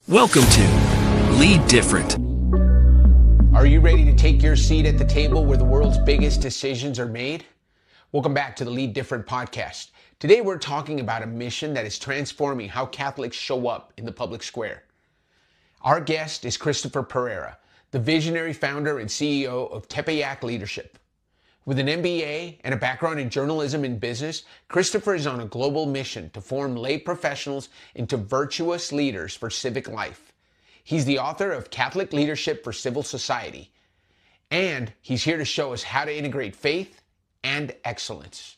Welcome to Lead Different. Are you ready to take your seat at the table where the world's biggest decisions are made? Welcome back to the Lead Different podcast. Today we're talking about a mission that is transforming how Catholics show up in the public square. Our guest is Cristofer Pereyra, the visionary founder and CEO of Tepeyac Leadership. With an MBA and a background in journalism and business, Cristofer is on a global mission to form lay professionals into virtuous leaders for civic life. He's the author of Catholic Leadership for Civil Society, and he's here to show us how to integrate faith and excellence.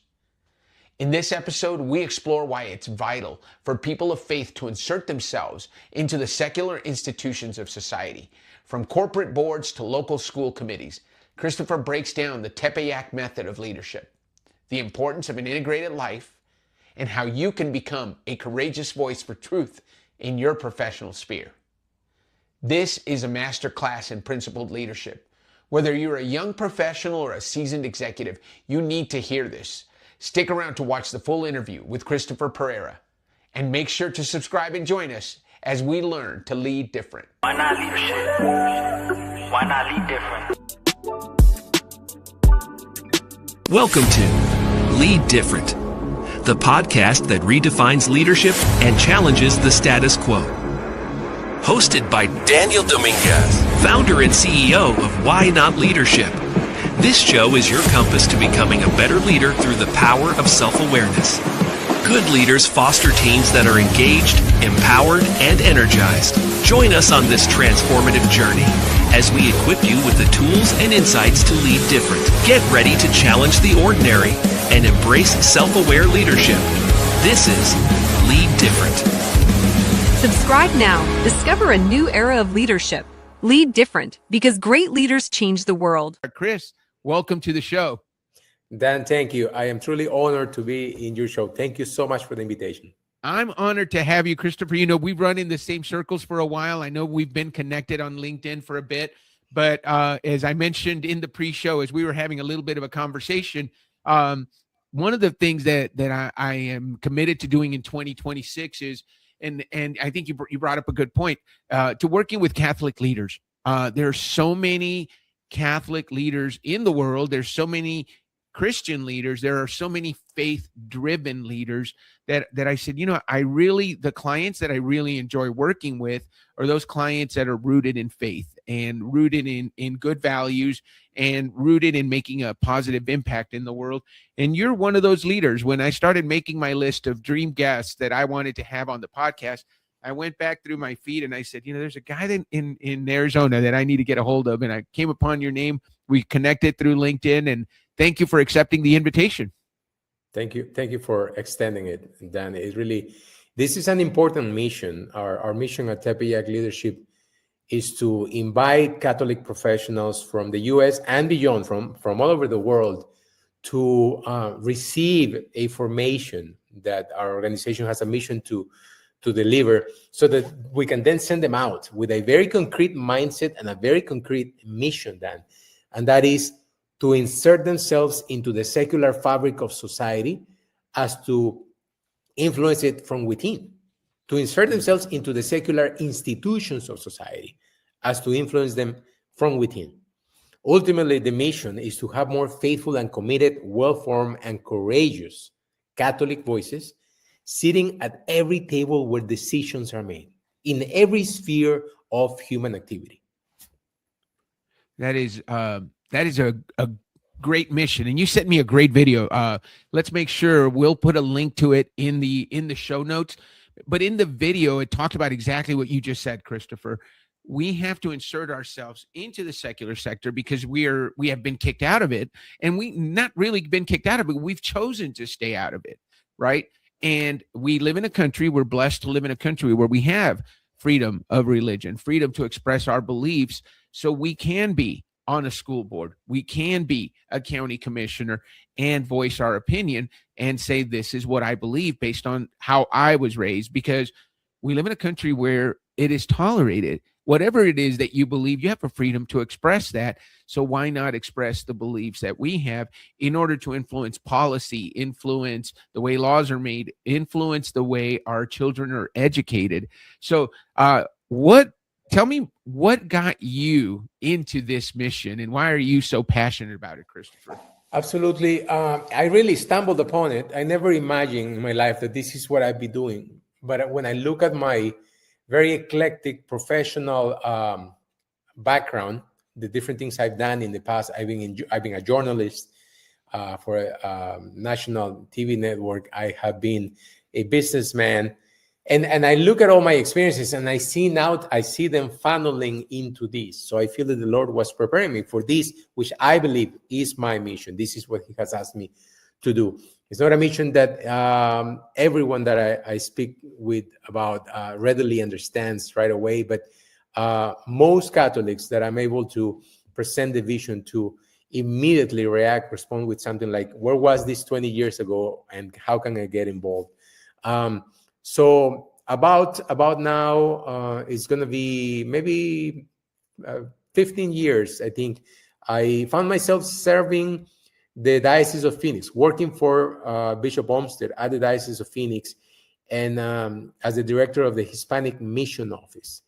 In this episode, we explore why it's vital for people of faith to insert themselves into the secular institutions of society, from corporate boards to local school committees. Cristofer breaks down the Tepeyac method of leadership, the importance of an integrated life, and how you can become a courageous voice for truth in your professional sphere. This is a masterclass in principled leadership. Whether you're a young professional or a seasoned executive, you need to hear this. Stick around to watch the full interview with Cristofer Pereyra, and make sure to subscribe and join us as we learn to lead different. Why not leadership? Why not lead different? Welcome to Lead Different, the podcast that redefines leadership and challenges the status quo. Hosted by Daniel Dominguez, founder and CEO of Why Not Leadership. This show is your compass to becoming a better leader through the power of self-awareness. Good leaders foster teams that are engaged, empowered, and energized. Join us on this transformative journey as we equip you with the tools and insights to lead different. Get ready to challenge the ordinary and embrace self-aware leadership. This is Lead Different. Subscribe now. Discover a new era of leadership. Lead different, because great leaders change the world. Chris, welcome to the show. Dan, thank you. I am truly honored to be in your show. Thank you so much for the invitation. I'm honored to have you, Cristofer. You know, we've run in the same circles for a while. I know we've been connected on LinkedIn for a bit, but as I mentioned in the pre-show, as we were having a little bit of a conversation, one of the things that I am committed to doing in 2026 is, and I think you brought up a good point, to working with Catholic leaders. There are so many Catholic leaders in the world. There's so many Christian leaders. There are so many faith-driven leaders that I said, you know, the clients that I really enjoy working with are those clients that are rooted in faith and rooted in good values and rooted in making a positive impact in the world. And you're one of those leaders. When I started making my list of dream guests that I wanted to have on the podcast, I went back through my feed and I said, you know, there's a guy in Arizona that I need to get a hold of. And I came upon your name. We connected through LinkedIn, and thank you for accepting the invitation. Thank you. Thank you for extending it, Dan. This is an important mission. Our mission at Tepeyac Leadership is to invite Catholic professionals from the U.S. and beyond, from all over the world, to receive a formation that our organization has a mission to deliver, so that we can then send them out with a very concrete mindset and a very concrete mission, Dan. And that is to insert themselves into the secular fabric of society as to influence it from within, to insert themselves into the secular institutions of society as to influence them from within. Ultimately, the mission is to have more faithful and committed, well-formed and courageous Catholic voices sitting at every table where decisions are made, in every sphere of human activity. That is a great mission, and you sent me a great video. Let's make sure we'll put a link to it in the show notes. But in the video, it talked about exactly what you just said, Cristofer. We have to insert ourselves into the secular sector because we have been kicked out of it, and we not really been kicked out of it. We've chosen to stay out of it, right? And we live in a country. We're blessed to live in a country where we have freedom of religion, freedom to express our beliefs, so we can be on a school board. We can be a county commissioner and voice our opinion and say, this is what I believe based on how I was raised, because we live in a country where it is tolerated. Whatever it is that you believe, you have a freedom to express that. So why not express the beliefs that we have in order to influence policy, influence the way laws are made, influence the way our children are educated? So Tell me what got you into this mission and why are you so passionate about it, Cristofer? Absolutely. I really stumbled upon it. I never imagined in my life that this is what I'd be doing. But when I look at my very eclectic professional background, the different things I've done in the past, I've been a journalist for a national TV network. I have been a businessman. And I look at all my experiences and I see them funneling into this. So I feel that the Lord was preparing me for this, which I believe is my mission. This is what He has asked me to do. It's not a mission that everyone that I speak with about readily understands right away, but most Catholics that I'm able to present the vision to immediately respond with something like, where was this 20 years ago and how can I get involved? So about now, it's going to be maybe 15 years, I think. I found myself serving the Diocese of Phoenix, working for Bishop Olmsted at the Diocese of Phoenix, and as the director of the Hispanic Mission Office.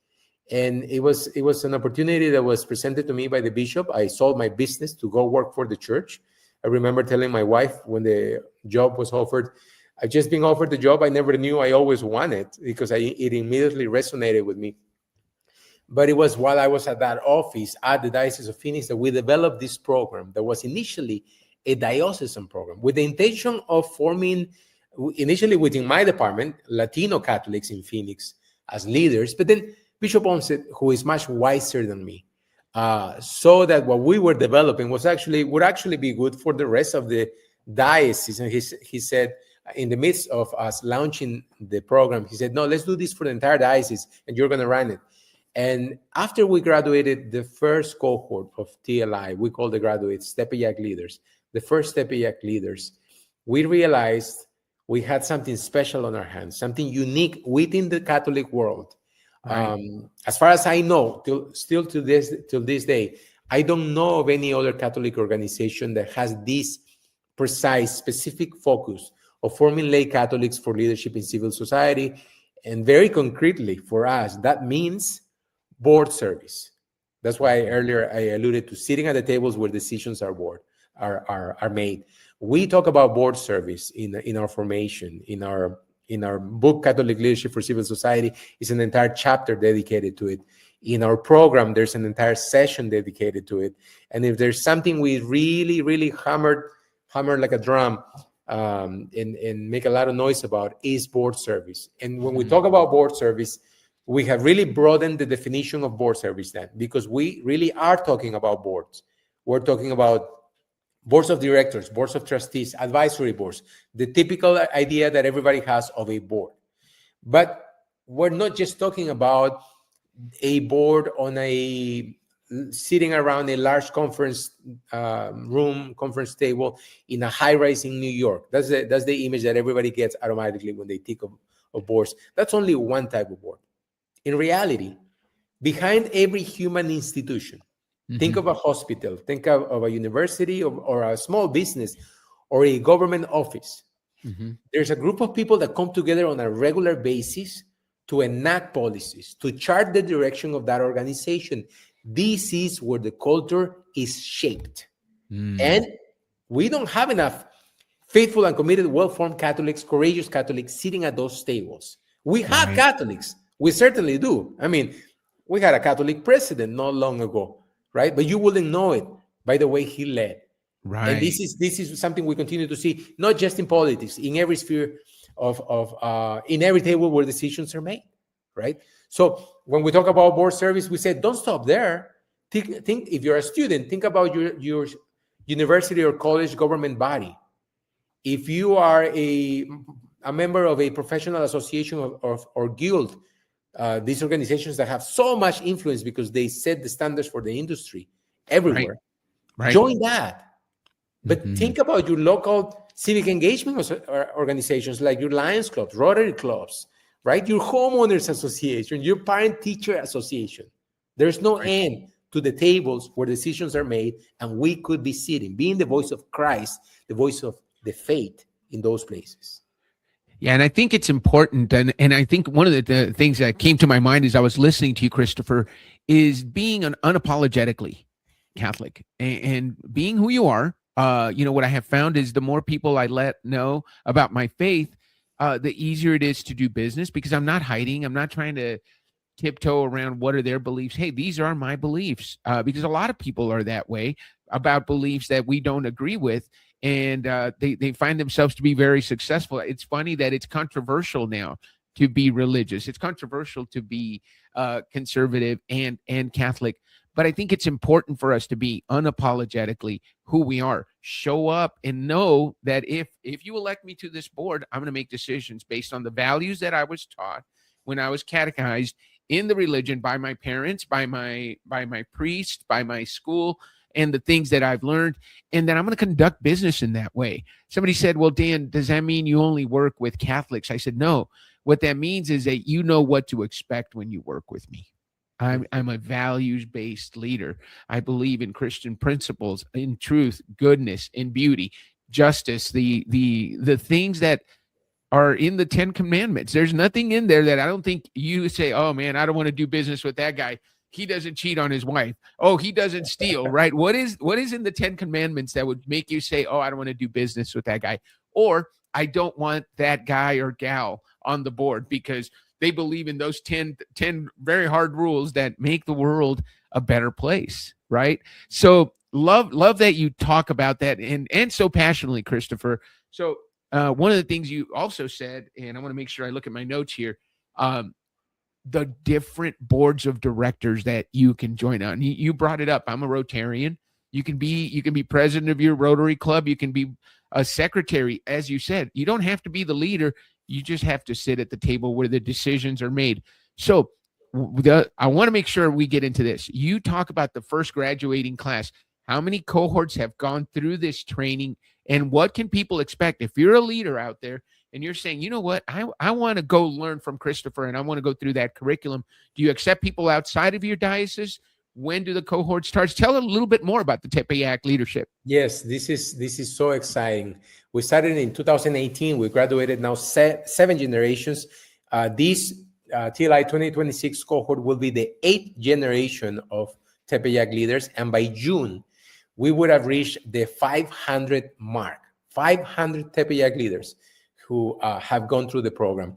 And it was an opportunity that was presented to me by the bishop. I sold my business to go work for the church. I remember telling my wife when the job was offered, I've just been offered the job I never knew I always wanted, because it immediately resonated with me. But it was while I was at that office at the Diocese of Phoenix that we developed this program that was initially a diocesan program with the intention of forming, initially within my department, Latino Catholics in Phoenix as leaders. But then Bishop Olmsted, who is much wiser than me, saw that what we were developing would actually be good for the rest of the diocese. And he said, in the midst of us launching the program, he said, no, let's do this for the entire diocese and you're going to run it. And after we graduated the first cohort of TLI, we call the graduates Tepeyac leaders, the first Tepeyac leaders, we realized we had something special on our hands, something unique within the Catholic world. Right. As far as I know, till this day, I don't know of any other Catholic organization that has this precise, specific focus of forming lay Catholics for leadership in civil society. And very concretely for us, that means board service. That's why earlier I alluded to sitting at the tables where decisions are made. We talk about board service in our formation, in our book, Catholic Leadership for Civil Society, is an entire chapter dedicated to it. In our program, there's an entire session dedicated to it. And if there's something we really, really hammer like a drum and make a lot of noise about, is board service. And when we talk about board service, we have really broadened the definition of board service then, because we really are talking about boards. We're talking about boards of directors, boards of trustees, advisory boards, the typical idea that everybody has of a board. But we're not just talking about a board sitting around a large conference conference table in a high-rise in New York. That's the image that everybody gets automatically when they think of boards. That's only one type of board. In reality, behind every human institution, think of a hospital, think of a university or a small business or a government office. There's a group of people that come together on a regular basis to enact policies, to chart the direction of that organization. This is where the culture is shaped. And we don't have enough faithful and committed, well-formed Catholics, courageous Catholics sitting at those tables. We have Catholics. We certainly do. I mean, we had a Catholic president not long ago, right? But you wouldn't know it by the way he led. Right. And this is something we continue to see, not just in politics, in every sphere in every table where decisions are made, right? So when we talk about board service, we said, don't stop there. Think if you're a student, think about your university or college government body. If you are a member of a professional association or guild, these organizations that have so much influence because they set the standards for the industry everywhere, right. Join that. But think about your local civic engagement organizations like your Lions Clubs, Rotary Clubs, right? Your homeowners association, your parent-teacher association. There's no end to the tables where decisions are made, and we could be sitting, being the voice of Christ, the voice of the faith in those places. Yeah, and I think it's important, and I think one of the things that came to my mind as I was listening to you, Cristofer, is being an unapologetically Catholic and being who you are. What I have found is the more people I let know about my faith, the easier it is to do business because I'm not hiding. I'm not trying to tiptoe around what are their beliefs. Hey, these are my beliefs, because a lot of people are that way about beliefs that we don't agree with, and they find themselves to be very successful. It's funny that it's controversial now to be religious. It's controversial to be conservative and Catholic. But I think it's important for us to be unapologetically who we are. Show up and know that if you elect me to this board, I'm going to make decisions based on the values that I was taught when I was catechized in the religion by my parents, by my priest, by my school, and the things that I've learned, and then I'm going to conduct business in that way. Somebody said, well, Dan, does that mean you only work with Catholics? I said, no. What that means is that you know what to expect when you work with me. I'm a values-based leader. I believe in Christian principles, in truth, goodness, in beauty, justice, the things that are in the 10 commandments. There's nothing in there that I don't think you say, oh man, I don't want to do business with that guy. He doesn't cheat on his wife. Oh, he doesn't steal, right? What is in the 10 commandments that would make you say, oh, I don't want to do business with that guy? Or I don't want that guy or gal on the board because they believe in those 10 very hard rules that make the world a better place, right? So love that you talk about that and so passionately, Cristofer. So one of the things you also said, and I want to make sure I look at my notes here, the different boards of directors that you can join on. You brought it up. I'm a Rotarian. You can be president of your Rotary Club. You can be a secretary, as you said. You don't have to be the leader. You just have to sit at the table where the decisions are made. So I want to make sure we get into this. You talk about the first graduating class. How many cohorts have gone through this training, and what can people expect? If you're a leader out there and you're saying, you know what, I want to go learn from Cristofer and I want to go through that curriculum. Do you accept people outside of your diocese? When do the cohorts start? Tell a little bit more about the Tepeyac Leadership. Yes, this is so exciting. We started in 2018. We graduated now 7 generations. This TLI 2026 cohort will be the 8th generation of Tepeyac leaders, and by June, we would have reached the 500 mark. 500 Tepeyac leaders who have gone through the program.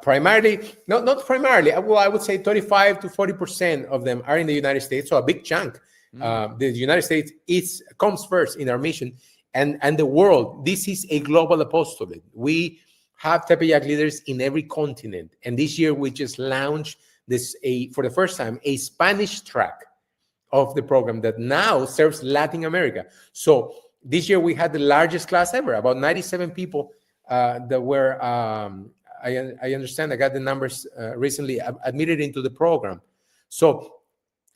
Primarily, not primarily, well, I would say 35 to 40% of them are in the United States, so a big chunk. The United States comes first in our mission, and the world. This is a global apostolate. We have Tepeyac leaders in every continent, and this year we just launched for the first time, a Spanish track of the program that now serves Latin America. So this year we had the largest class ever, about 97 people that were, I understand, I got the numbers recently, admitted into the program. So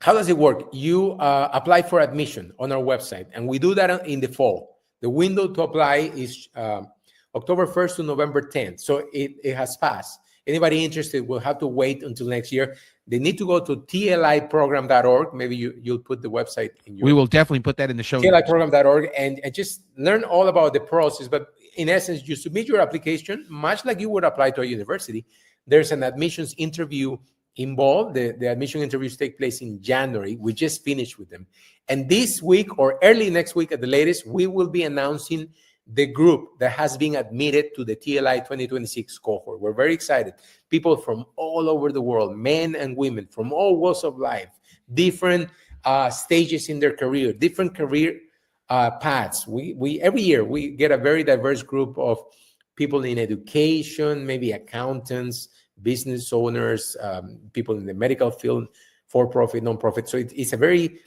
how does it work? You apply for admission on our website, and we do that in the fall. The window to apply is October 1st to November 10th. So it has passed. Anybody interested will have to wait until next year. They need to go to tliprogram.org. Maybe you'll put the website in your... We will definitely put that in the show notes. tliprogram.org and just learn all about the process. But in essence, you submit your application, much like you would apply to a university. There's an admissions interview involved. The admission interviews take place in January. We just finished with them. And this week or early next week at the latest, we will be announcing the group that has been admitted to the TLI 2026 cohort. We're very excited. People from all over the world, men and women from all walks of life, different stages in their career, different career paths. We every year we get a very diverse group of people in education, maybe accountants, business owners, people in the medical field, for-profit, non-profit. So it's a very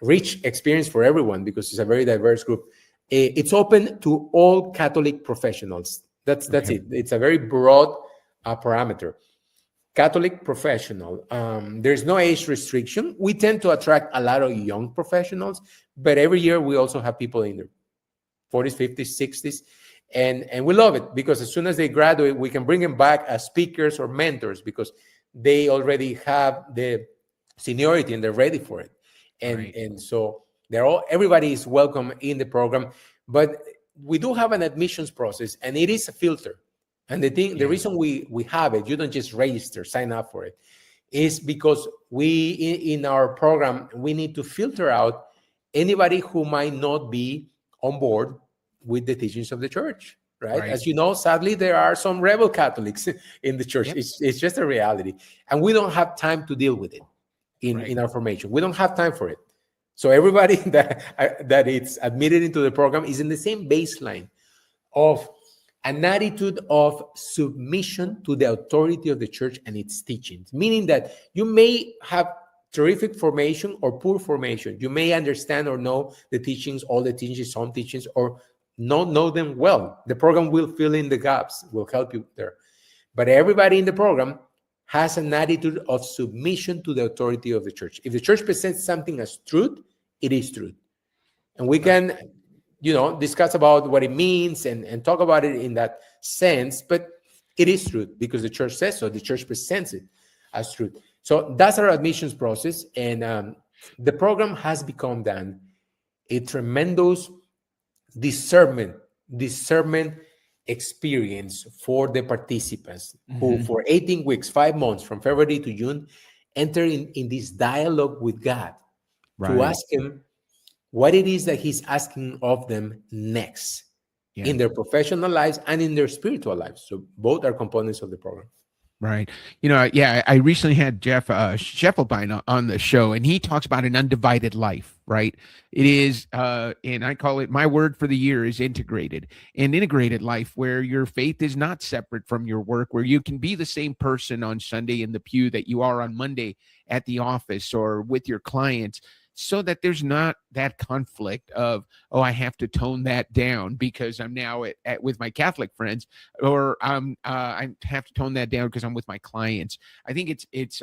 rich experience for everyone because it's a very diverse group. It's open to all Catholic professionals. That's it. It's a very broad parameter. Catholic professional. There's no age restriction. We tend to attract a lot of young professionals, but every year we also have people in their 40s, 50s, 60s, and we love it because as soon as they graduate, we can bring them back as speakers or mentors because they already have the seniority and they're ready for it. And so everybody is welcome in the program, but we do have an admissions process, and it is a filter. And the reason we have it, you don't just register, sign up for it, is because we, in our program, we need to filter out anybody who might not be on board with the teachings of the church, right? As you know, sadly, there are some rebel Catholics in the church. It's just a reality. And we don't have time to deal with it in our formation. We don't have time for it. So everybody that it's admitted into the program is in the same baseline of an attitude of submission to the authority of the church and its teachings, meaning that you may have terrific formation or poor formation. You may understand or know the teachings, all the teachings, some teachings, or not know them well. The program will fill in the gaps, will help you there. But everybody in the program has an attitude of submission to the authority of the church. If the church presents something as truth, it is truth. And we can discuss about what it means and talk about it in that sense, but it is truth because the church says so. The church presents it as truth. So that's our admissions process. And the program has become then a tremendous discernment experience for the participants who for 18 weeks, 5 months, from February to June, enter in this dialogue with God to ask him what it is that he's asking of them next in their professional lives and in their spiritual lives. So both are components of the program. Right. I recently had Jeff Scheffelbein on the show, and he talks about an undivided life, right? It is, and I call it, my word for the year is integrated. An integrated life where your faith is not separate from your work, where you can be the same person on Sunday in the pew that you are on Monday at the office or with your clients, so that there's not that conflict of, oh, I have to tone that down because I'm now with my Catholic friends, or I have to tone that down because I'm with my clients. I think it's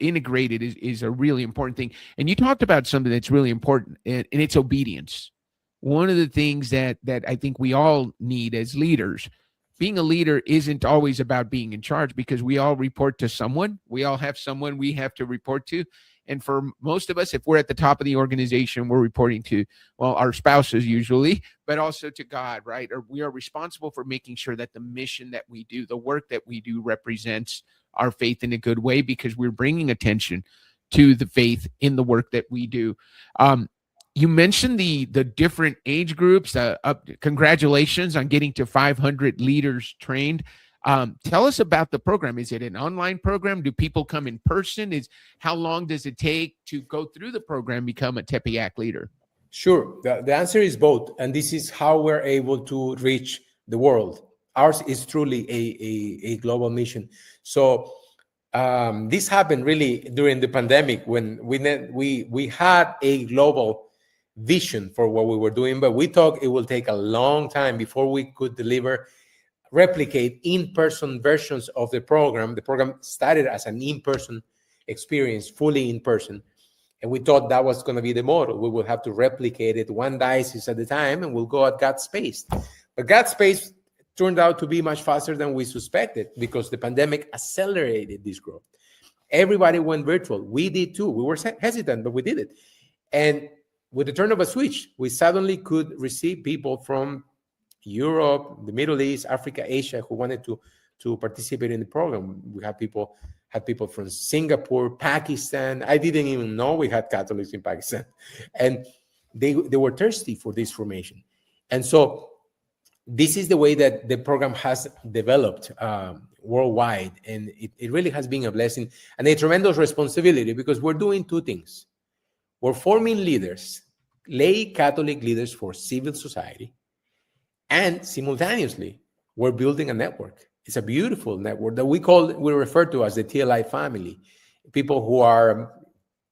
integrated is a really important thing. And you talked about something that's really important, and it's obedience. One of the things that I think we all need as leaders. Being a leader isn't always about being in charge, because we all report to someone. We all have someone we have to report to. And for most of us, if we're at the top of the organization, we're reporting to, well, our spouses usually, but also to God, right? Or we are responsible for making sure that the mission that we do, the work that we do, represents our faith in a good way, because we're bringing attention to the faith in the work that we do. You mentioned the different age groups. Congratulations on getting to 500 leaders trained. Tell us about the program. Is it an online program? Do people come in person? How long does it take to go through the program, become a Tepeyac leader? Sure. The answer is both. And this is how we're able to reach the world. Ours is truly a global mission. So this happened really during the pandemic, when we had a global vision for what we were doing, but we thought it will take a long time before we could replicate in-person versions of the program. The program started as an in-person experience, fully in person. And we thought that was going to be the model. We will have to replicate it one diocese at a time, and we'll go at God's pace. But God's pace turned out to be much faster than we suspected, because the pandemic accelerated this growth. Everybody went virtual. We did too. We were hesitant, but we did it. And with the turn of a switch, we suddenly could receive people from Europe, the Middle East, Africa, Asia, who wanted to participate in the program. We had people from Singapore, Pakistan. I didn't even know we had Catholics in Pakistan. And they were thirsty for this formation. And so this is the way that the program has developed worldwide. And it really has been a blessing and a tremendous responsibility, because we're doing two things. We're forming leaders, lay Catholic leaders for civil society, and simultaneously, we're building a network. It's a beautiful network that we refer to as the TLI family. People who are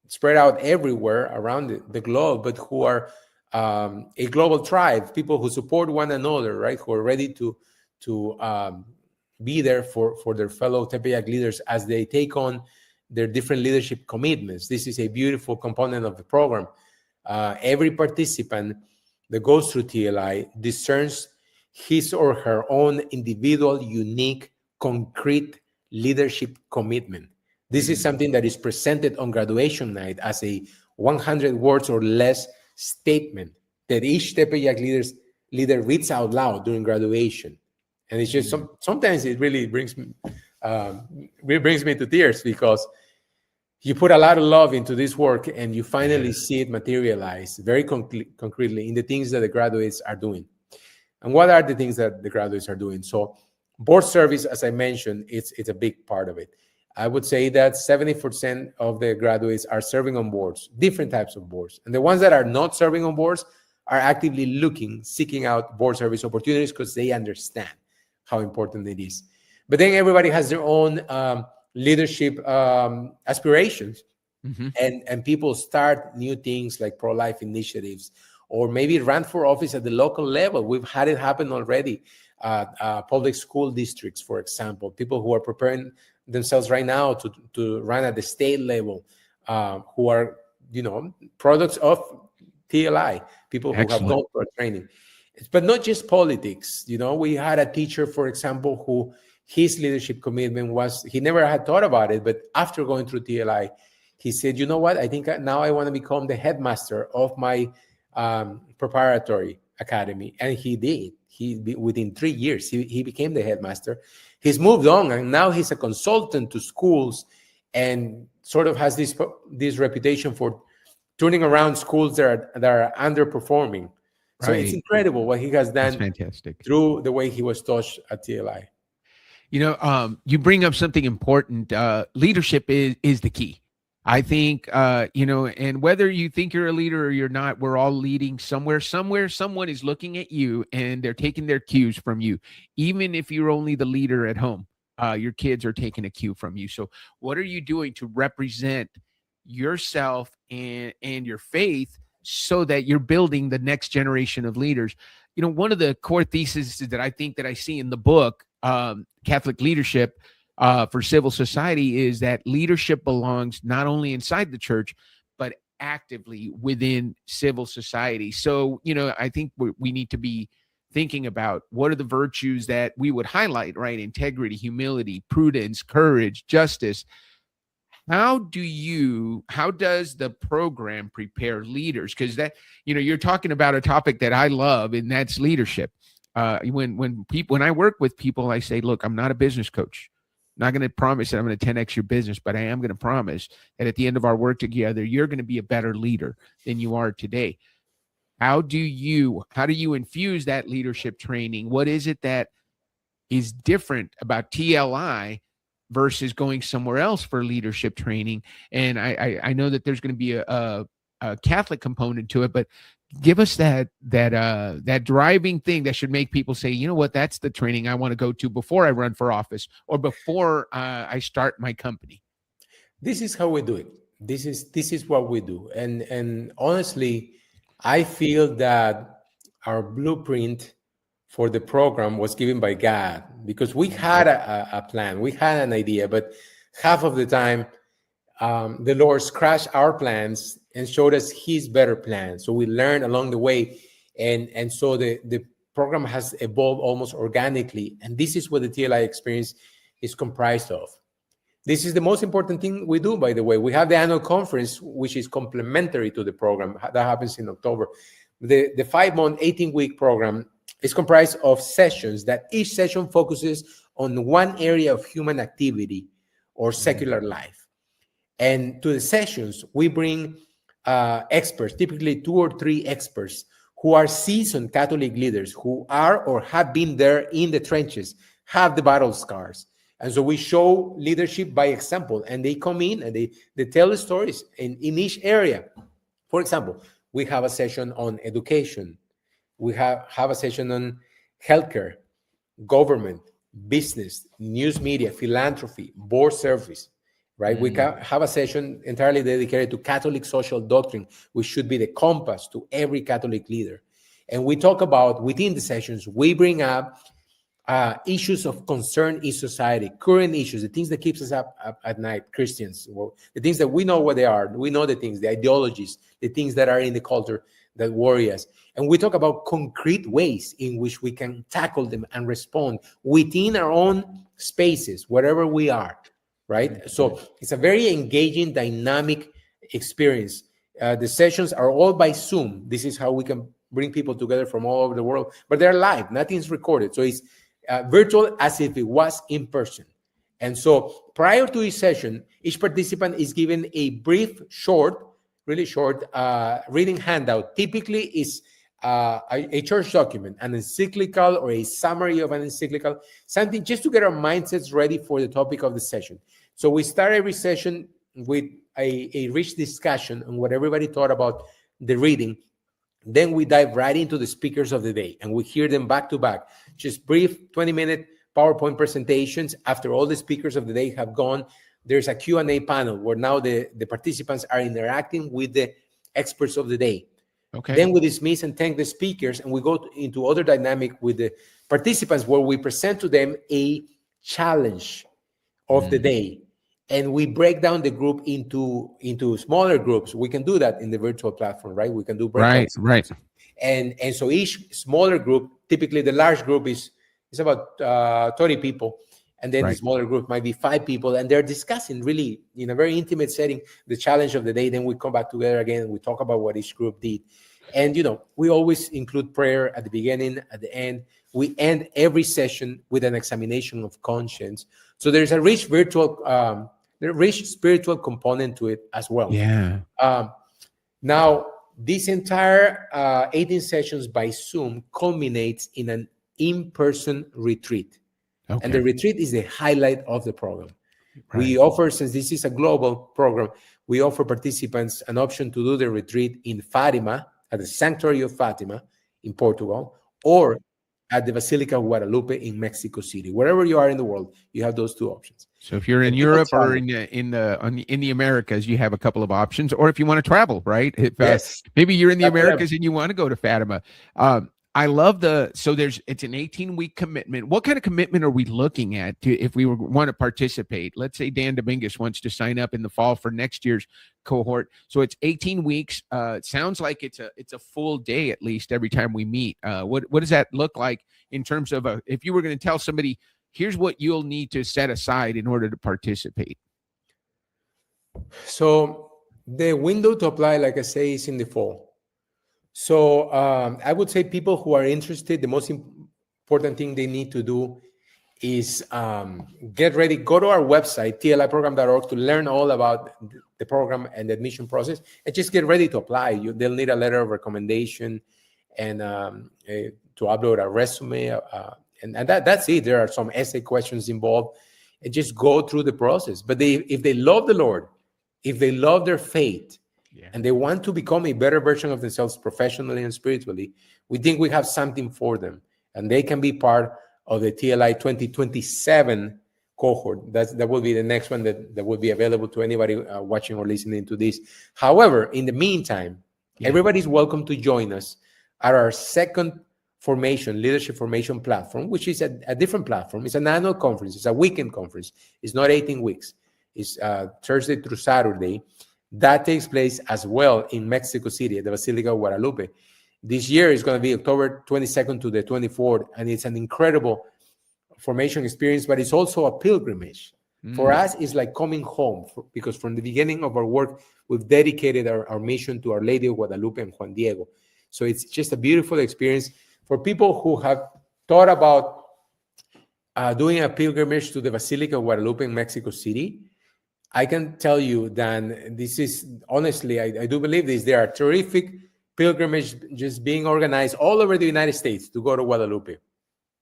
spread out everywhere around the globe, but who are a global tribe, people who support one another, right? Who are ready to be there for their fellow Tepeyac leaders as they take on their different leadership commitments. This is a beautiful component of the program. Every participant that goes through TLI discerns his or her own individual, unique, concrete leadership commitment. This is something that is presented on graduation night as a 100 words or less statement that each Tepeyac leader reads out loud during graduation. And it's just sometimes it really brings me to tears, because you put a lot of love into this work and you finally see it materialize very concretely in the things that the graduates are doing. And what are the things that the graduates are doing? So board service, as I mentioned, it's a big part of it. I would say that 70% of the graduates are serving on boards, different types of boards. And the ones that are not serving on boards are actively seeking out board service opportunities, because they understand how important it is. But then everybody has their own leadership aspirations. And people start new things like pro-life initiatives, or maybe run for office at the local level. We've had it happen already. Public school districts, for example, people who are preparing themselves right now to run at the state level, who are, products of TLI, people who have gone through training. But not just politics. We had a teacher, for example, who his leadership commitment was, he never had thought about it, but after going through TLI, he said, you know what, I think now I want to become the headmaster of my preparatory academy. And he did. Within 3 years, he became the headmaster. He's moved on, and now he's a consultant to schools, and sort of has this reputation for turning around schools that are underperforming. So it's incredible what he has done. That's fantastic. Through the way he was taught at TLI. You bring up something important. Leadership is the key. I think, and whether you think you're a leader or you're not, we're all leading somewhere. Someone is looking at you and they're taking their cues from you. Even if you're only the leader at home, your kids are taking a cue from you. So what are you doing to represent yourself and your faith so that you're building the next generation of leaders? One of the core theses that I think that I see in the book, Catholic Leadership, for civil society, is that leadership belongs not only inside the church, but actively within civil society. So, I think we need to be thinking about what are the virtues that we would highlight, right? Integrity, humility, prudence, courage, justice. How does the program prepare leaders? Because that, you're talking about a topic that I love, and that's leadership. When I work with people, I say, look, I'm not a business coach. I'm not going to promise that I'm going to 10x your business, but I am going to promise that at the end of our work together, you're going to be a better leader than you are today. How do you infuse that leadership training? What is it that is different about TLI versus going somewhere else for leadership training? And I know that there's going to be a Catholic component to it, but give us that driving thing that should make people say, you know what, that's the training I want to go to before I run for office or before I start my company. This is how we do it. This is what we do. And honestly, I feel that our blueprint for the program was given by God, because we had a plan, we had an idea, but half of the time the Lord scratched our plans and showed us his better plan. So we learned along the way. And so the program has evolved almost organically. And this is what the TLI experience is comprised of. This is the most important thing we do, by the way. We have the annual conference, which is complementary to the program. That happens in October. The 5-month, 18-week program is comprised of sessions that each session focuses on one area of human activity or secular life. And to the sessions, we bring experts, typically 2 or 3 experts who are seasoned Catholic leaders who are or have been there in the trenches, have the battle scars. And so we show leadership by example, and they come in and they tell the stories in each area. For example, we have a session on education. We have a session on healthcare, government, business, news media, philanthropy, board service, right? We have a session entirely dedicated to Catholic social doctrine, which should be the compass to every Catholic leader. And we talk about, within the sessions, we bring up issues of concern in society, current issues, the things that keeps us up at night, Christians, the things that we know what they are. We know the things, the ideologies, the things that are in the culture that worry us. And we talk about concrete ways in which we can tackle them and respond within our own spaces, wherever we are, right? So it's a very engaging, dynamic experience. The sessions are all by Zoom. This is how we can bring people together from all over the world, but they're live, nothing's recorded. So it's virtual as if it was in person. And so prior to each session, each participant is given a brief, really short reading handout. Typically is a church document, an encyclical or a summary of an encyclical, something just to get our mindsets ready for the topic of the session. So we start every session with a rich discussion on what everybody thought about the reading. Then we dive right into the speakers of the day, and we hear them back to back, just brief 20-minute PowerPoint presentations. After all the speakers of the day have gone, there's a Q&A panel where now the participants are interacting with the experts of the day. Okay. Then we dismiss and thank the speakers, and we go into other dynamic with the participants where we present to them a challenge of the day. And we break down the group into smaller groups. We can do that in the virtual platform, right? We can do breakouts. Right. And so each smaller group, typically the large group is about 30 people. And then the smaller group might be 5 people. And they're discussing really in a very intimate setting, the challenge of the day. Then we come back together again and we talk about what each group did. And, we always include prayer at the beginning, at the end. We end every session with an examination of conscience. So there's a rich spiritual component to it as well. Yeah. Now, this entire 18 sessions by Zoom culminates in an in-person retreat. Okay. And the retreat is the highlight of the program. Right. We offer, since this is a global program, we offer participants an option to do the retreat in Fatima, at the Sanctuary of Fatima in Portugal, or at the Basilica of Guadalupe in Mexico City. Wherever you are in the world, you have those two options. So if you're in Europe or in the Americas, you have a couple of options. Or if you want to travel, right? If yes. Maybe you're in the Americas and you want to go to Fatima. I love it's an 18-week commitment. What kind of commitment are we looking at if we want to participate? Let's say Dan Dominguez wants to sign up in the fall for next year's cohort. So it's 18 weeks. It sounds like it's a full day at least every time we meet. What does that look like in terms of if you were going to tell somebody, here's what you'll need to set aside in order to participate? So the window to apply, like I say, is in the fall. So I would say people who are interested, the most important thing they need to do is get ready, go to our website, tliprogram.org, to learn all about the program and the admission process, and just get ready to apply. They'll need a letter of recommendation and to upload a resume. And that's it. There are some essay questions involved, and just go through the process. But if they love the Lord, if they love their faith, and they want to become a better version of themselves professionally and spiritually, we think we have something for them. And they can be part of the TLI 2027 cohort. That will be the next one that will be available to anybody watching or listening to this. However, in the meantime, everybody's welcome to join us at our second leadership formation platform, which is a different platform. It's an annual conference. It's a weekend conference. It's not 18 weeks. It's Thursday through Saturday. That takes place as well in Mexico City at the Basilica of Guadalupe. This year is going to be October 22nd to the 24th, and it's an incredible formation experience, but it's also a pilgrimage. For us, it's like coming home, because from the beginning of our work, we've dedicated our mission to Our Lady of Guadalupe and Juan Diego. So it's just a beautiful experience for people who have thought about doing a pilgrimage to the Basilica of Guadalupe in Mexico City. I can tell you that this is, honestly, I do believe this. There are terrific pilgrimages just being organized all over the United States to go to Guadalupe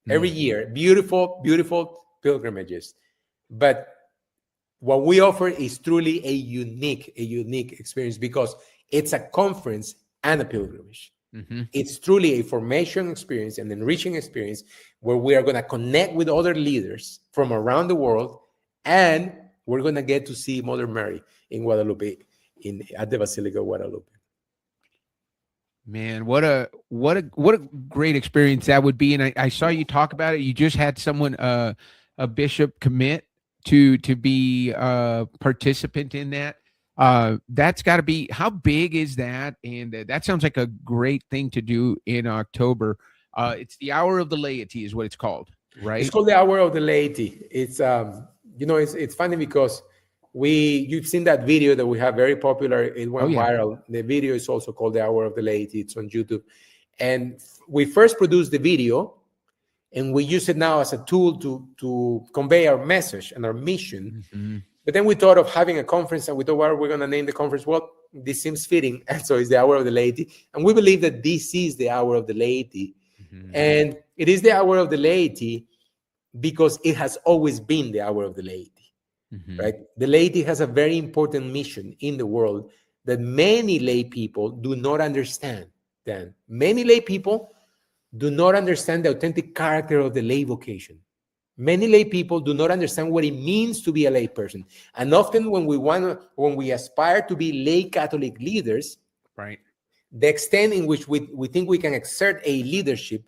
every year. Beautiful, beautiful pilgrimages. But what we offer is truly a unique experience, because it's a conference and a pilgrimage. It's truly a formation experience, an enriching experience, where we are going to connect with other leaders from around the world, and we're going to get to see Mother Mary in Guadalupe, at the Basilica of Guadalupe. Man, what a great experience that would be. And I saw you talk about it. You just had someone, a bishop, commit to be a participant in that. That's got to be, how big is that? And that sounds like a great thing to do in October. It's the Hour of the Laity is what it's called, right? It's called the Hour of the Laity. It's it's funny because you've seen that video that we have, very popular. It went viral. The video is also called the Hour of the Laity. It's on YouTube. And we first produced the video, and we use it now as a tool to convey our message and our mission. But then we thought of having a conference, and we thought, well, we're going to name the conference. Well, this seems fitting. And so it's the Hour of the Laity. And we believe that this is the Hour of the Laity. And it is the Hour of the Laity because it has always been the Hour of the Laity, right? The laity has a very important mission in the world that many lay people do not understand. Then many lay people do not understand the authentic character of the lay vocation. Many lay people do not understand what it means to be a lay person. And often when we aspire to be lay Catholic leaders, Right. the extent in which we think we can exert a leadership,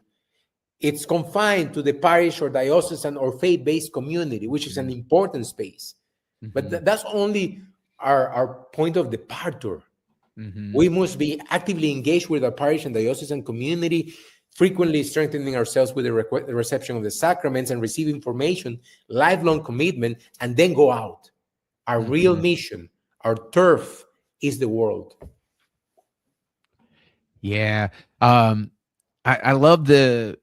it's confined to the parish or diocesan or faith-based community, which is an important space. But that's only our point of departure. We must be actively engaged with our parish and diocesan community, frequently strengthening ourselves with the reception of the sacraments and receive information, lifelong commitment, and then go out. Our real mission, our turf is the world. Yeah. I love as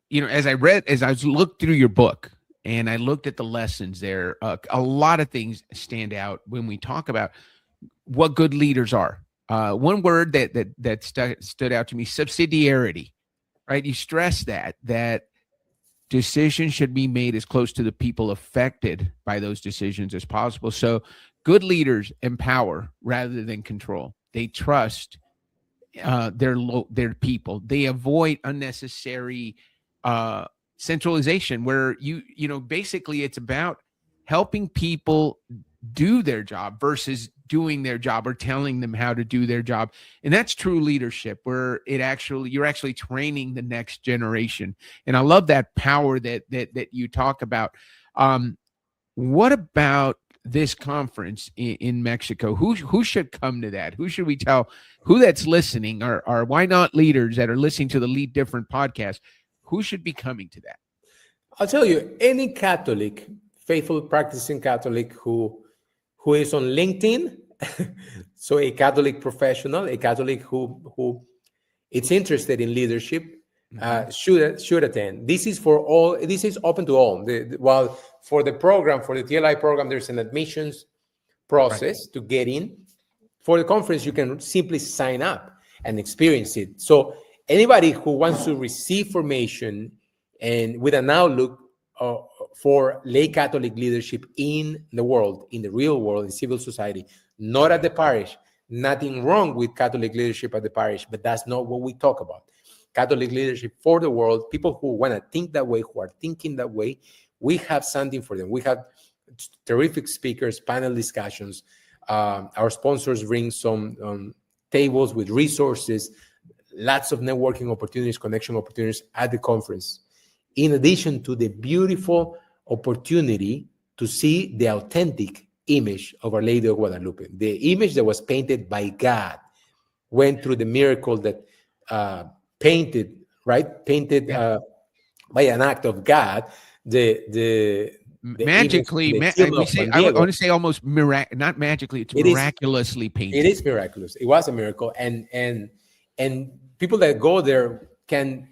I looked through your book and I looked at the lessons there, a lot of things stand out when we talk about what good leaders are. One word that stood out to me, subsidiarity. Right, you stress that decisions should be made as close to the people affected by those decisions as possible. So, good leaders empower rather than control. They trust their people. They avoid unnecessary centralization, where basically it's about helping people do their job versus doing their job or telling them how to do their job. And that's true leadership, where you're actually training the next generation. And I love that power that you talk about. What about this conference in Mexico? Who should come to that? Who should we tell? Who that's listening, or why not leaders that are listening to the Lead Different podcast? Who should be coming to that? I'll tell you, any Catholic, faithful practicing Catholic who is on LinkedIn, so a Catholic professional, a Catholic who is interested in leadership, should attend. This is for all. This is open to all. While for the program, for the TLI program, there's an admissions process to get in. For the conference, you can simply sign up and experience it. So anybody who wants to receive formation and with an outlook for lay Catholic leadership in the world, in the real world, in civil society, not at the parish. Nothing wrong with Catholic leadership at the parish, but that's not what we talk about. Catholic leadership for the world, people who want to think that way, who are thinking that way, we have something for them. We have terrific speakers, panel discussions. Our sponsors bring some tables with resources, lots of networking opportunities, connection opportunities at the conference. In addition to the beautiful opportunity to see the authentic image of Our Lady of Guadalupe, the image that was painted by God, went through the miracle that painted by an act of God, magically, I want to say almost not magically, it's miraculously painted. It is miraculous. It was a miracle, and people that go there can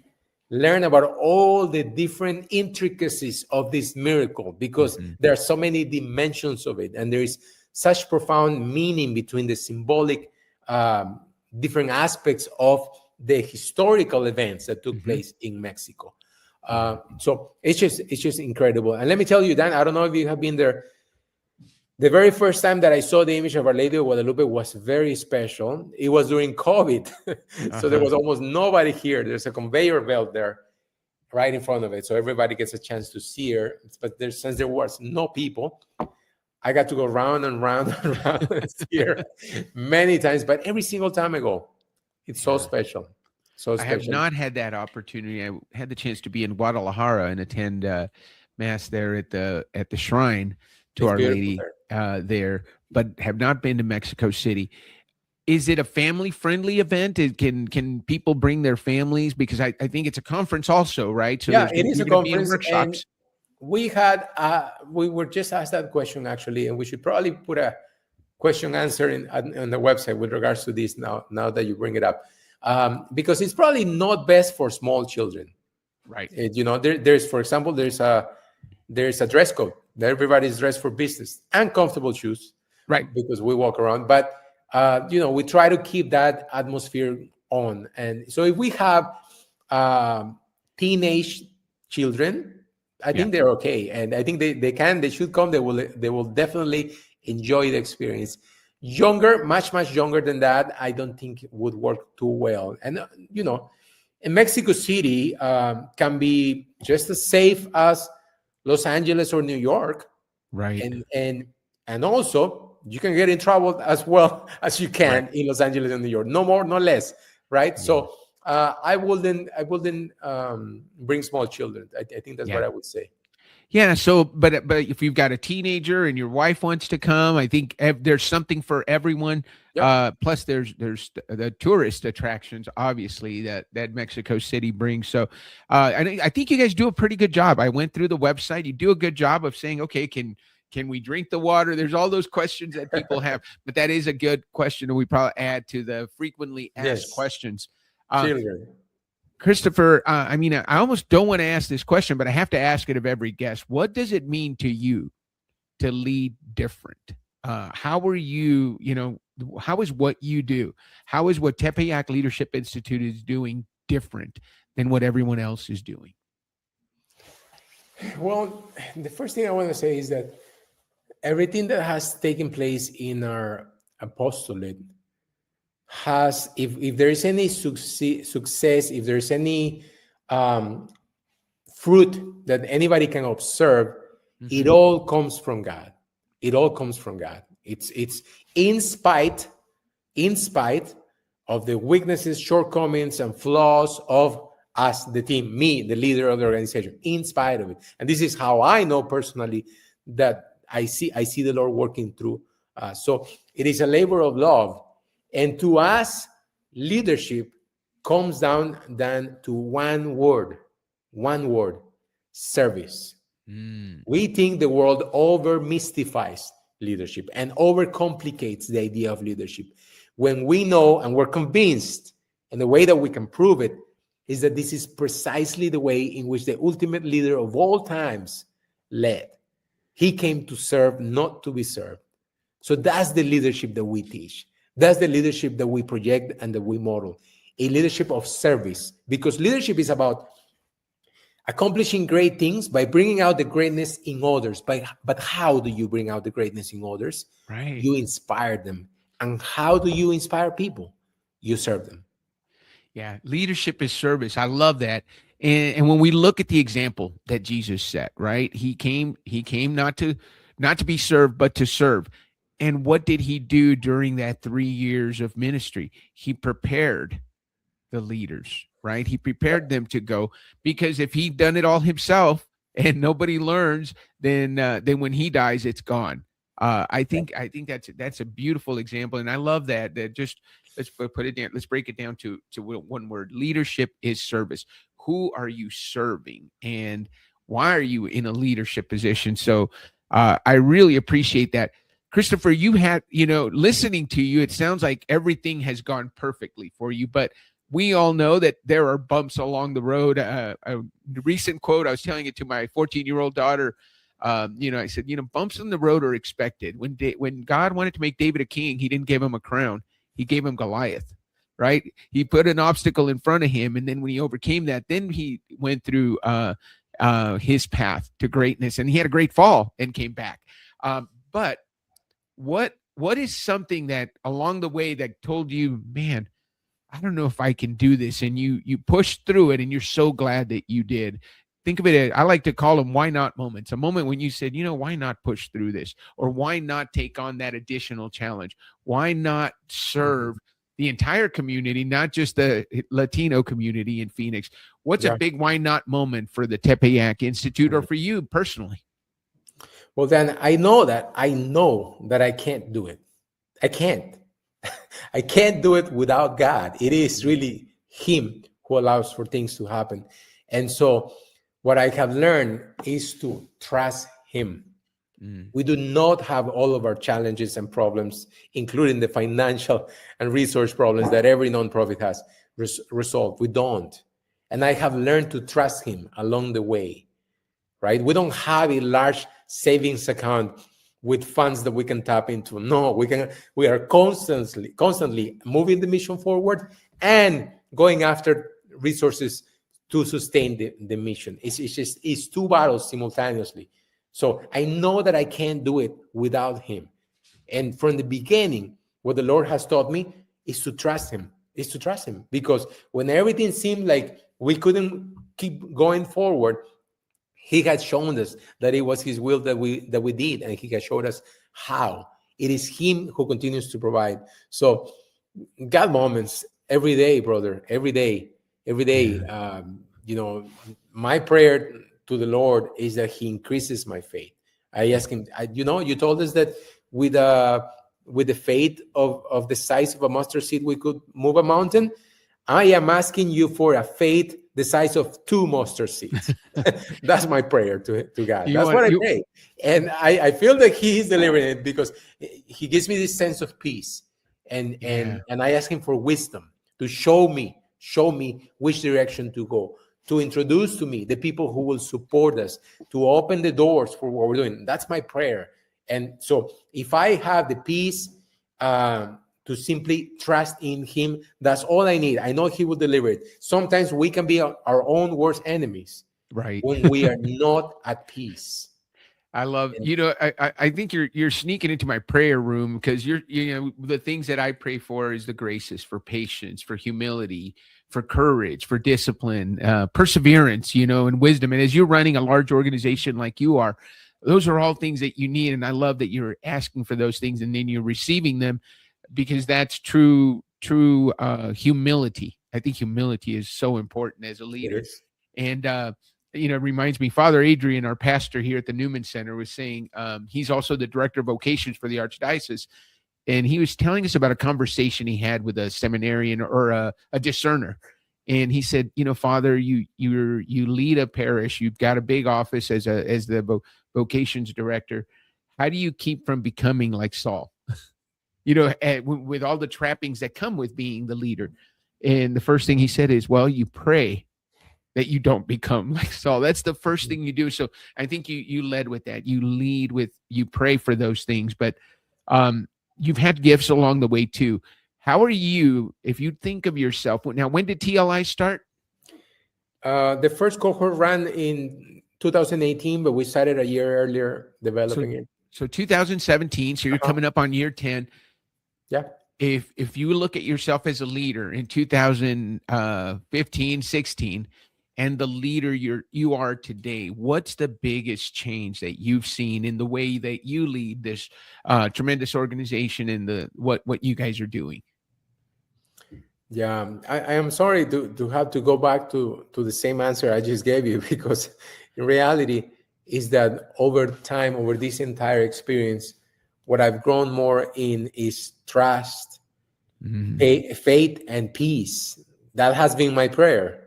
learn about all the different intricacies of this miracle, because there are so many dimensions of it, and there is such profound meaning between the symbolic different aspects of the historical events that took place in Mexico. So it's just incredible. And let me tell you, Dan, I don't know if you have been there. The very first time that I saw the image of Our Lady of Guadalupe was very special. It was during COVID. So there was almost nobody here. There's a conveyor belt there right in front of it, so everybody gets a chance to see her. But since there was no people, I got to go round and round and round and see her many times. But every single time I go, it's so special. So special. I have not had that opportunity. I had the chance to be in Guadalajara and attend mass there at the shrine to Our Lady there, but have not been to Mexico City. Is it a family-friendly event? Can people bring their families? Because I think it's a conference also, right? So yeah, it is a conference. Workshops. We were just asked that question, actually, and we should probably put a question answer on the website with regards to this now that you bring it up. Because it's probably not best for small children. Right. There's, for example, there's a dress code. Everybody's dressed for business and comfortable shoes, Right. because we walk around. But we try to keep that atmosphere on. And so if we have teenage children, I think they're okay, and I think they should come. They will definitely enjoy the experience. Much younger than that, I don't think it would work too well. And in Mexico City can be just as safe as Los Angeles or New York, Right. and also you can get in trouble as well as you can in Los Angeles and New York. No more, no less, right? Yeah. So I wouldn't bring small children. I think that's what I would say. Yeah. So, but if you've got a teenager and your wife wants to come, I think there's something for everyone. Yep. Plus, there's the tourist attractions, obviously, that Mexico City brings. So, I think you guys do a pretty good job. I went through the website. You do a good job of saying, okay, can we drink the water? There's all those questions that people have, but that is a good question, and we probably add to the frequently asked questions. Cristofer, I almost don't want to ask this question, but I have to ask it of every guest. What does it mean to you to lead different? How are you, how is what you do? How is what Tepeyac Leadership Institute is doing different than what everyone else is doing? Well, the first thing I want to say is that everything that has taken place in our apostolate has, if there is any success, if there's any fruit that anybody can observe, it all comes from God. It all comes from God. It's in spite of the weaknesses, shortcomings, and flaws of us, the team, me, the leader of the organization, in spite of it. And this is how I know personally that I see the Lord working through. So it is a labor of love. And to us, leadership comes down to one word, service. We think the world over mystifies leadership and overcomplicates the idea of leadership. When we know and we're convinced, and the way that we can prove it is that this is precisely the way in which the ultimate leader of all times led. He came to serve, not to be served. So that's the leadership that we teach. That's the leadership that we project and that we model, a leadership of service, because leadership is about accomplishing great things by bringing out the greatness in others. But how do you bring out the greatness in others? Right. You inspire them. And how do you inspire people? You serve them. Yeah, leadership is service. I love that. And when we look at the example that Jesus set, right? He came not to be served, but to serve. And what did he do during that 3 years of ministry? He prepared the leaders, right? He prepared them to go, because if he'd done it all himself and nobody learns, then when he dies, it's gone. I think that's a beautiful example, and I love that. That just let's put it down. Let's break it down to one word. Leadership is service. Who are you serving, and why are you in a leadership position? So I really appreciate that. Cristofer, you had, listening to you, it sounds like everything has gone perfectly for you, but we all know that there are bumps along the road. A recent quote, I was telling it to my 14-year-old daughter. I said, bumps in the road are expected. When God wanted to make David a king, he didn't give him a crown. He gave him Goliath, right? He put an obstacle in front of him. And then when he overcame that, then he went through his path to greatness, and he had a great fall and came back. But what is something that along the way that told you, man, I don't know if I can do this, and you pushed through it, and you're so glad that you did? Think of it, I like to call them why not moments. A moment when you said, why not push through this? Or why not take on that additional challenge? Why not serve the entire community, not just the Latino community in Phoenix? What's a big why not moment for the Tepeyac Institute or for you personally? Well, then I know that I can't do it. I can't. I can't do it without God. It is really Him who allows for things to happen. And so what I have learned is to trust Him. We do not have all of our challenges and problems, including the financial and resource problems that every nonprofit has, resolved. We don't. and I have learned to trust him along the way, right? We don't have a large savings account with funds that we can tap into. No, we are constantly moving the mission forward and going after resources to sustain the mission. It's two battles simultaneously. So I know that I can't do it without him. And from the beginning, what the Lord has taught me is to trust him, because when everything seemed like we couldn't keep going forward, he had shown us that it was his will that we did, and he has showed us how. It is him who continues to provide. So God moments every day, brother, every day. My prayer to the Lord is that he increases my faith. I ask him, you told us that with the faith of the size of a mustard seed, we could move a mountain. I am asking you for a faith the size of 2 mustard seeds. That's my prayer to God. That's what I pray. And I feel that he is delivering it, because he gives me this sense of peace. And I ask him for wisdom to show me which direction to go, to introduce to me the people who will support us, to open the doors for what we're doing. That's my prayer. And so if I have the peace to simply trust in him, that's all I need. I know he will deliver it. Sometimes we can be our own worst enemies, right, when we are not at peace. I love, I think you're sneaking into my prayer room, because the things that I pray for is the graces for patience, for humility, for courage, for discipline, perseverance, and wisdom. And as you're running a large organization like you are, those are all things that you need. And I love that you're asking for those things and then you're receiving them, because that's true humility. I think humility is so important as a leader. And, it reminds me, Father Adrian, our pastor here at the Newman Center, was saying, he's also the director of vocations for the Archdiocese. And he was telling us about a conversation he had with a seminarian or a discerner. And he said, Father, you lead a parish. You've got a big office as the vocations director. How do you keep from becoming like Saul? With all the trappings that come with being the leader. And the first thing he said is, well, you pray that you don't become like Saul. That's the first thing you do. So I think you led with that. You lead with, you pray for those things, but you've had gifts along the way too. How are you, if you think of yourself, now, when did TLI start? The first cohort ran in 2018, but we started a year earlier developing it. So 2017, so you're coming up on year 10. Yeah. If you look at yourself as a leader in 2015, 16, and the leader you are today, what's the biggest change that you've seen in the way that you lead this tremendous organization and what you guys are doing? Yeah, I am sorry to have to go back to the same answer I just gave you, because in reality is that over time, over this entire experience, what I've grown more in is trust, faith, and peace. That has been my prayer,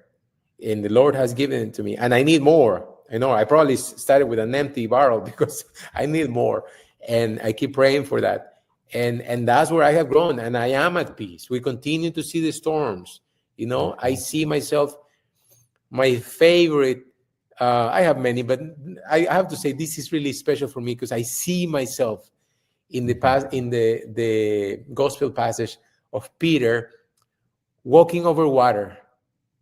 and the Lord has given it to me, and I need more. I know I probably started with an empty barrel, because I need more, and I keep praying for that. And that's where I have grown, and I am at peace. We continue to see the storms. I see myself, my favorite, I have many, but I have to say this is really special for me, because I see myself in the gospel passage of Peter walking over water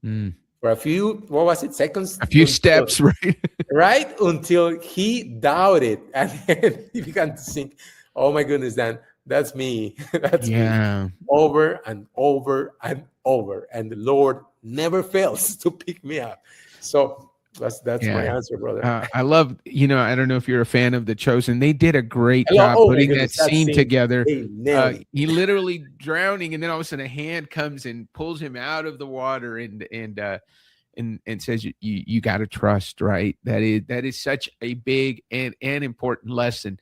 for a few, seconds? A few steps, right? Right? Until he doubted, and then he began to think, oh my goodness, Dan, that's me. That's me. Over and over and over. And the Lord never fails to pick me up. So that's my answer, brother. I love, I don't know if you're a fan of The Chosen. They did a great job putting that scene together. He literally drowning, and then all of a sudden a hand comes and pulls him out of the water and says, you got to trust, right? That is such a big and important lesson.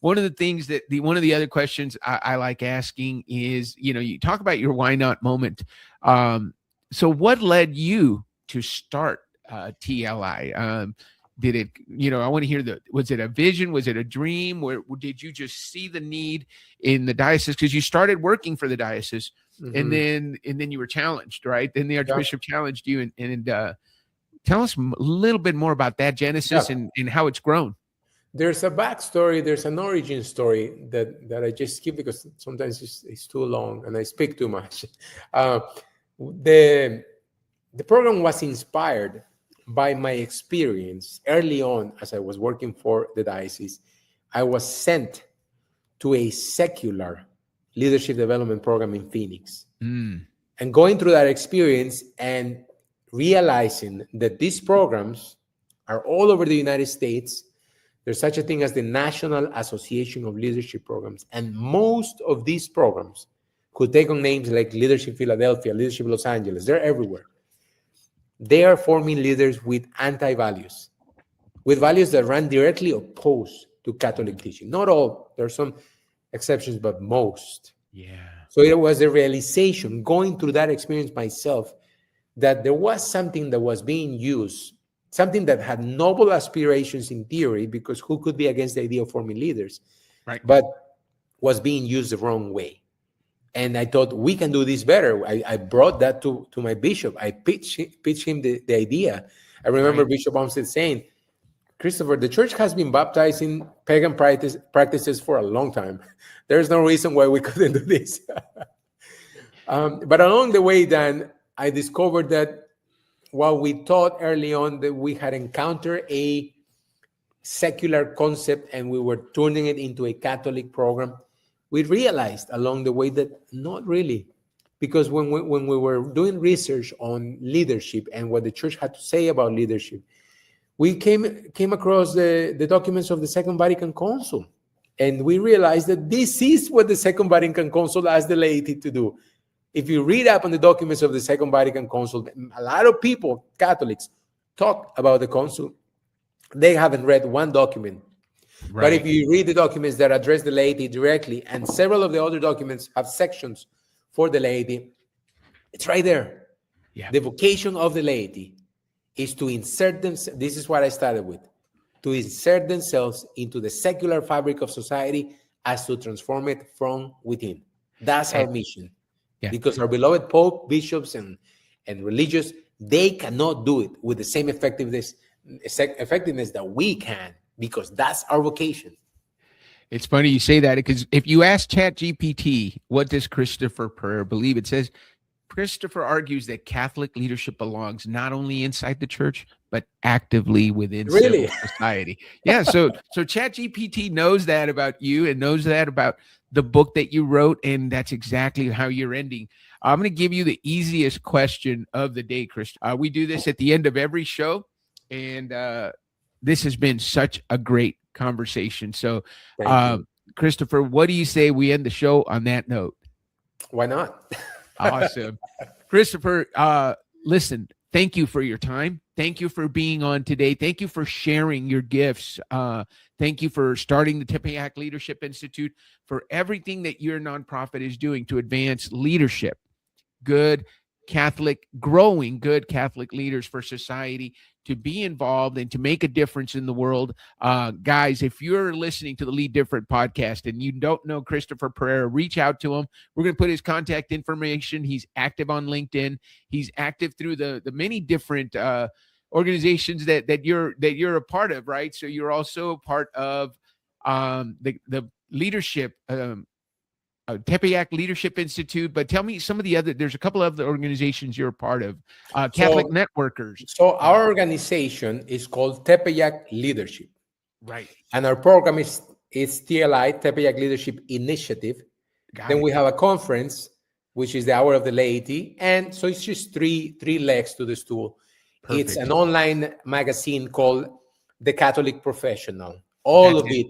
One of the things one of the other questions I like asking is, you talk about your why not moment. So what led you to start TLI? Did it, I want to hear was it a vision? Was it a dream? Where did you just see the need in the diocese? Because you started working for the diocese. and then you were challenged, right? Then the Archbishop challenged you, and tell us a little bit more about that Genesis and how it's grown. There's a backstory. There's an origin story that I just skip because sometimes it's too long and I speak too much. The program was inspired by my experience early on as I was working for the diocese. I was sent to a secular leadership development program in Phoenix. And going through that experience and realizing that these programs are all over the United States. There's such a thing as the National Association of Leadership Programs. And most of these programs could take on names like Leadership Philadelphia, Leadership Los Angeles. They're everywhere. They are forming leaders with anti-values, with values that run directly opposed to Catholic teaching. Not all, there are some exceptions, but most. Yeah. So it was a realization, going through that experience myself, that there was something that was being used, something that had noble aspirations in theory, because who could be against the idea of forming leaders, right? But was being used the wrong way. And I thought, we can do this better. I brought that to my bishop. I pitched him the idea. I remember Bishop Olmsted saying, Cristofer, the church has been baptizing pagan practices for a long time. There's no reason why we couldn't do this. But along the way, Dan, I discovered that while we thought early on that we had encountered a secular concept and we were turning it into a Catholic program, we realized along the way that not really. Because when we were doing research on leadership and what the church had to say about leadership, we came across the documents of the Second Vatican Council. And we realized that this is what the Second Vatican Council asked the laity to do. If you read up on the documents of the Second Vatican Council, a lot of people, Catholics, talk about the council. They haven't read one document. Right. But if you read the documents that address the laity directly, and several of the other documents have sections for the laity, it's right there. Yeah. The vocation of the laity is to insert themselves, this is what I started with, to insert themselves into the secular fabric of society as to transform it from within. That's our mission. Yeah. Because our beloved Pope, bishops, and religious, they cannot do it with the same effectiveness that we can, because that's our vocation. It's funny you say that, because if you ask ChatGPT, what does Cristofer Pereyra believe? It says, Cristofer argues that Catholic leadership belongs not only inside the church, but actively within civil society. Yeah, so ChatGPT knows that about you and knows that about the book that you wrote, and that's exactly how you're ending. I'm going to give you the easiest question of the day, Chris. We do this at the end of every show, and this has been such a great conversation. So, Cristofer, what do you say we end the show on that note? Why not? Awesome. Cristofer, listen, thank you for your time. Thank you for being on today. Thank you for sharing your gifts. Thank you for starting the Tepeyac Leadership Institute, for everything that your nonprofit is doing to advance leadership, growing good Catholic leaders for society to be involved and to make a difference in the world. Guys, if you're listening to the Lead Different podcast and you don't know Cristofer Pereyra, reach out to him. We're going to put his contact information. He's active on LinkedIn. He's active through the many different organizations that you're a part of, right? So you're also a part of the leadership Tepeyac Leadership Institute, but tell me some of the other, there's a couple of the organizations you're a part of, Catholic Networkers. So our organization is called Tepeyac Leadership. Right. And our program is TLI, Tepeyac Leadership Initiative. Then we have a conference, which is the Hour of the Laity. And so it's just three legs to the stool. Perfect. It's an online magazine called The Catholic Professional. All of it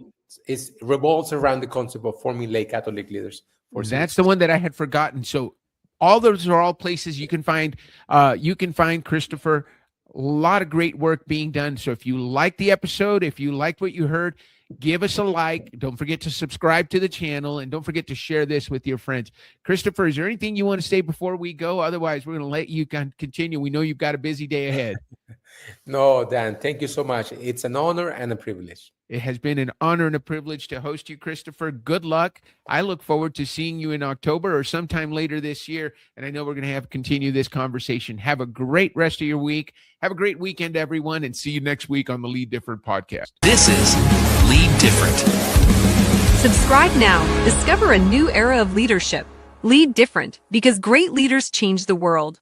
revolves around the concept of forming lay Catholic leaders. That's the one that I had forgotten. So all those are all places you can find Cristofer. A lot of great work being done. So if you like the episode, if you liked what you heard, give us a like. Don't forget to subscribe to the channel, and don't forget to share this with your friends. Cristofer, is there anything you want to say before we go? Otherwise, we're going to let you continue. We know you've got a busy day ahead. No, Dan, thank you so much. It's an honor and a privilege. It has been an honor and a privilege to host you, Cristofer. Good luck. I look forward to seeing you in October or sometime later this year. And I know we're going to continue this conversation. Have a great rest of your week. Have a great weekend, everyone, and see you next week on the Lead Different podcast. This is Lead Different. Subscribe now. Discover a new era of leadership. Lead different because great leaders change the world.